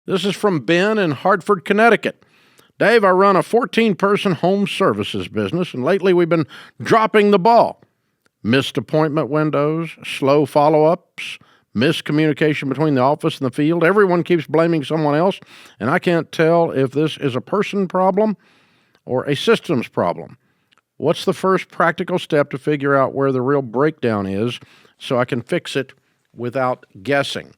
This is from Ben in Hartford, Connecticut. Dave, I run a 14-person home services business, and lately we've been dropping the ball. Missed appointment windows, slow follow-ups, miscommunication between the office and the field. Everyone keeps blaming someone else, and I can't tell if this is a person problem or a systems problem. What's the first practical step to figure out where the real breakdown is so I can fix it without guessing?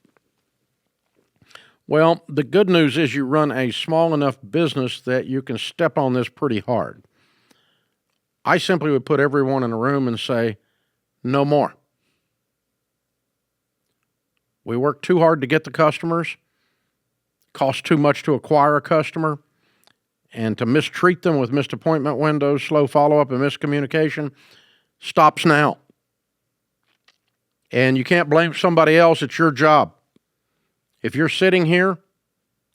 Well, the good news is you run a small enough business that you can step on this pretty hard. I simply would put everyone in a room and say, no more. We work too hard to get the customers, costs too much to acquire a customer, and to mistreat them with missed appointment windows, slow follow-up, and miscommunication stops now. And you can't blame somebody else. It's your job. If you're sitting here,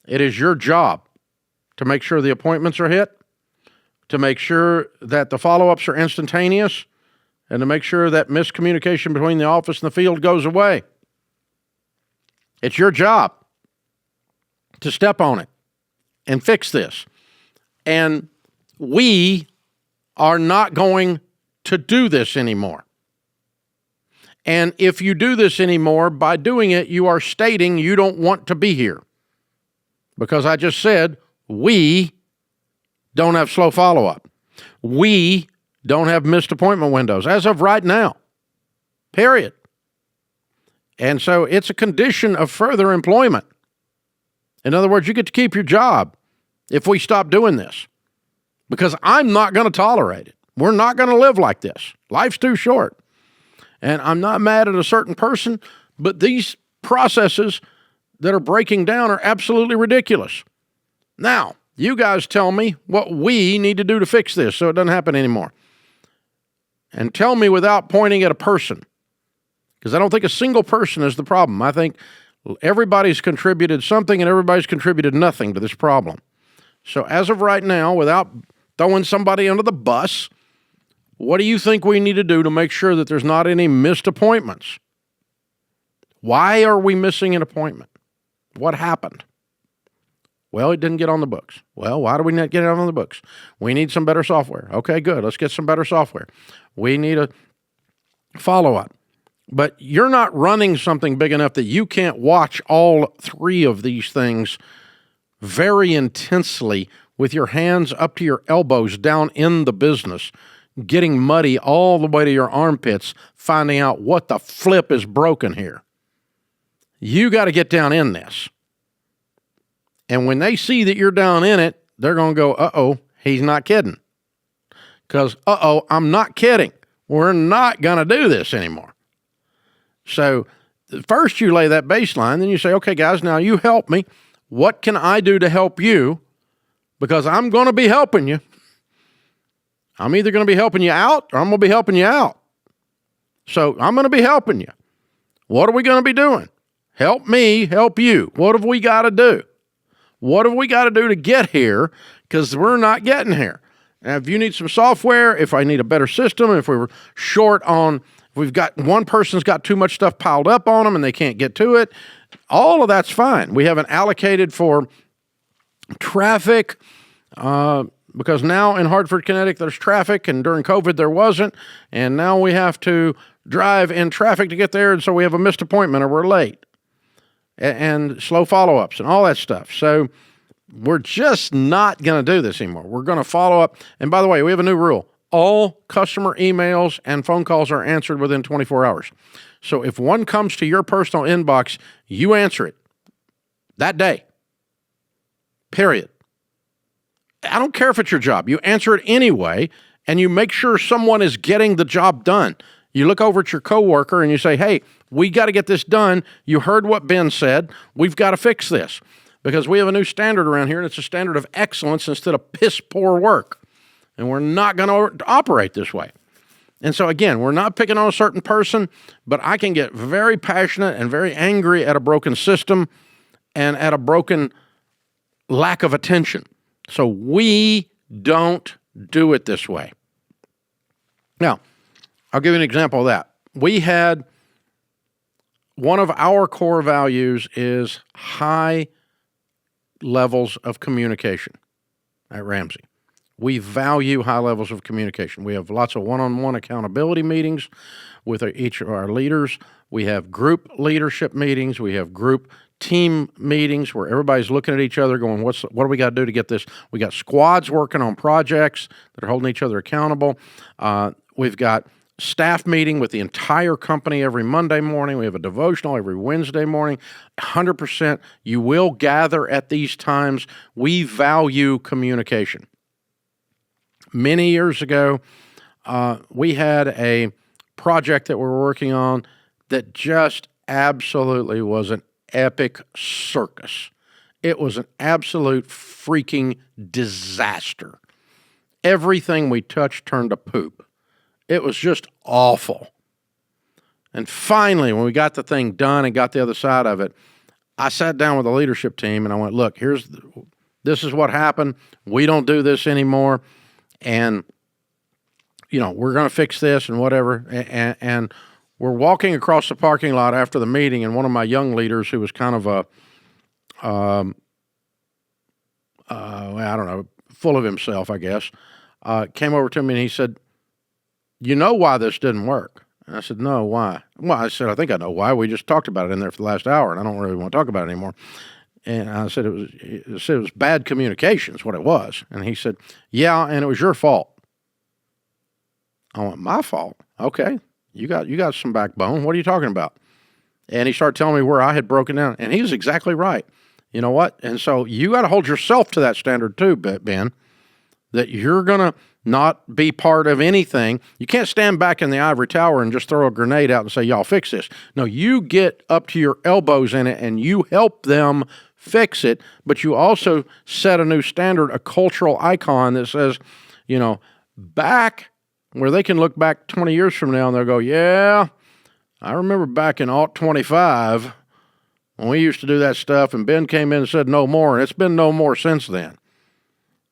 it is your job to make sure the appointments are hit, to make sure that the follow-ups are instantaneous, and to make sure that miscommunication between the office and the field goes away. It's your job to step on it and fix this. And we are not going to do this anymore. And if you do this anymore, by doing it, you are stating you don't want to be here. Because I just said, we don't have slow follow-up. We don't have missed appointment windows as of right now. Period. And so it's a condition of further employment. In other words, you get to keep your job if we stop doing this. Because I'm not going to tolerate it. We're not going to live like this. Life's too short. And I'm not mad at a certain person, but these processes that are breaking down are absolutely ridiculous. Now, you guys tell me what we need to do to fix this so it doesn't happen anymore. And tell me without pointing at a person, because I don't think a single person is the problem. I think everybody's contributed something and everybody's contributed nothing to this problem. So as of right now, without throwing somebody under the bus, what do you think we need to do to make sure that there's not any missed appointments? Why are we missing an appointment? What happened? Well, it didn't get on the books. Well, why do we not get it on the books? We need some better software. Okay, good. Let's get some better software. We need a follow-up. But you're not running something big enough that you can't watch all three of these things very intensely with your hands up to your elbows down in the business, getting muddy all the way to your armpits, finding out what the flip is broken here. You got to get down in this. And when they see that you're down in it, they're going to go, uh-oh, he's not kidding. Because, uh-oh, I'm not kidding. We're not going to do this anymore. So first you lay that baseline, then you say, okay, guys, now you help me. What can I do to help you? Because I'm going to be helping you. I'm either going to be helping you out or I'm going to be helping you out. So I'm going to be helping you. What are we going to be doing? Help me, help you. What have we got to do? What have we got to do to get here? Because we're not getting here. Now, if you need some software, if I need a better system, if we were short on, if we've got one person's got too much stuff piled up on them and they can't get to it, all of that's fine. We haven't allocated for traffic, because now in Hartford, Connecticut, there's traffic, and during COVID there wasn't, and now we have to drive in traffic to get there, and so we have a missed appointment or we're late, and slow follow-ups and all that stuff. So we're just not going to do this anymore. We're going to follow up. And by the way, we have a new rule. All customer emails and phone calls are answered within 24 hours. So if one comes to your personal inbox, you answer it that day. Period. I don't care if it's your job. You answer it anyway, and you make sure someone is getting the job done. You look over at your coworker and you say, hey, we got to get this done. You heard what Ben said. We've got to fix this because we have a new standard around here, and it's a standard of excellence instead of piss poor work. And we're not going to operate this way. And so, again, we're not picking on a certain person, but I can get very passionate and very angry at a broken system and at a broken lack of attention. So we don't do it this way. Now, I'll give you an example of that. We had one of our core values is high levels of communication at Ramsey. We value high levels of communication. We have lots of one-on-one accountability meetings with each of our leaders. We have group leadership meetings. We have group team meetings where everybody's looking at each other going, what do we got to do to get this? We got squads working on projects that are holding each other accountable. We've got staff meeting with the entire company every Monday morning. We have a devotional every Wednesday morning. 100%. You will gather at these times. We value communication. Many years ago, we had a project that we were working on that just absolutely was an epic circus. It was an absolute freaking disaster. Everything we touched turned to poop. It was just awful. And finally, when we got the thing done and got the other side of it, I sat down with the leadership team and I went, look, this is what happened. We don't do this anymore. And, we're going to fix this and whatever. And we're walking across the parking lot after the meeting, and one of my young leaders, who was kind of full of himself, I guess, came over to me and he said, you know why this didn't work? And I said, no, why? Well, I said, I think I know why. We just talked about it in there for the last hour, and I don't really want to talk about it anymore. And I said, it was bad communication is what it was. And he said, yeah, and it was your fault. I went, my fault? Okay. You got some backbone. What are you talking about? And he started telling me where I had broken down. And he was exactly right. You know what? And so you got to hold yourself to that standard too, Ben, that you're going to not be part of anything. You can't stand back in the ivory tower and just throw a grenade out and say, y'all fix this. No, you get up to your elbows in it and you help them fix it, but you also set a new standard, a cultural icon that says, back where they can look back 20 years from now and they'll go, yeah, I remember back in Alt 25 when we used to do that stuff and Ben came in and said no more, and it's been no more since then.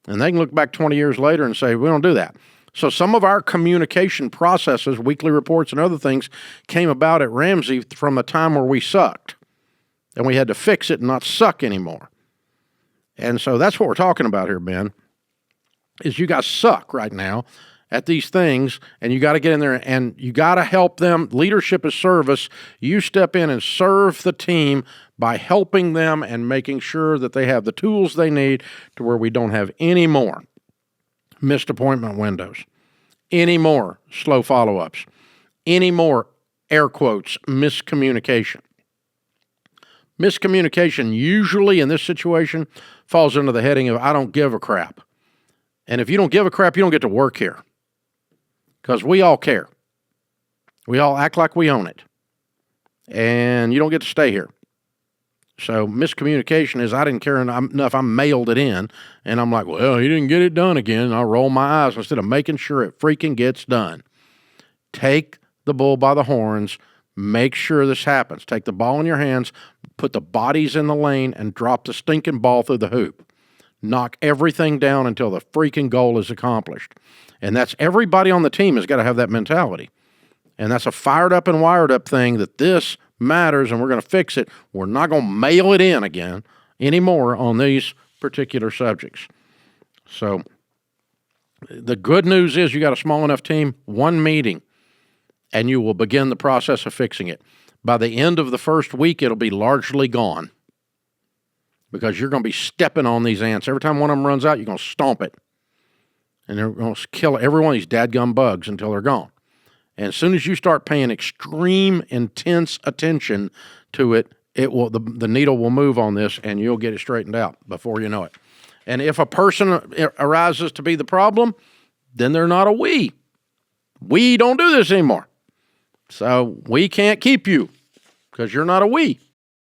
And they can look back 20 years later and say, we don't do that. So some of our communication processes, weekly reports and other things, came about at Ramsey from a time where we sucked. And we had to fix it and not suck anymore. And so that's what we're talking about here, Ben, is you guys suck right now at these things, and you got to get in there and you got to help them. Leadership is service. You step in and serve the team by helping them and making sure that they have the tools they need to where we don't have any more missed appointment windows, any more slow follow-ups, any more, air quotes, miscommunication. Miscommunication usually in this situation falls under the heading of I don't give a crap. And if you don't give a crap, you don't get to work here. Because we all care. We all act like we own it. And you don't get to stay here. So miscommunication is I didn't care enough, I mailed it in. And I'm like, well, he didn't get it done again. And I roll my eyes instead of making sure it freaking gets done. Take the bull by the horns. Make sure this happens. Take the ball in your hands, put the bodies in the lane, and drop the stinking ball through the hoop. Knock everything down until the freaking goal is accomplished. And that's everybody on the team has got to have that mentality. And that's a fired up and wired up thing that this matters and we're going to fix it. We're not going to mail it in again anymore on these particular subjects. So the good news is you got a small enough team, one meeting, and you will begin the process of fixing it. By the end of the first week, it'll be largely gone because you're going to be stepping on these ants. Every time one of them runs out, you're going to stomp it. And they're going to kill every one of these dadgum bugs until they're gone. And as soon as you start paying extreme, intense attention to it, the needle will move on this and you'll get it straightened out before you know it. And if a person arises to be the problem, then they're not a we. We don't do this anymore. So we can't keep you because you're not a we.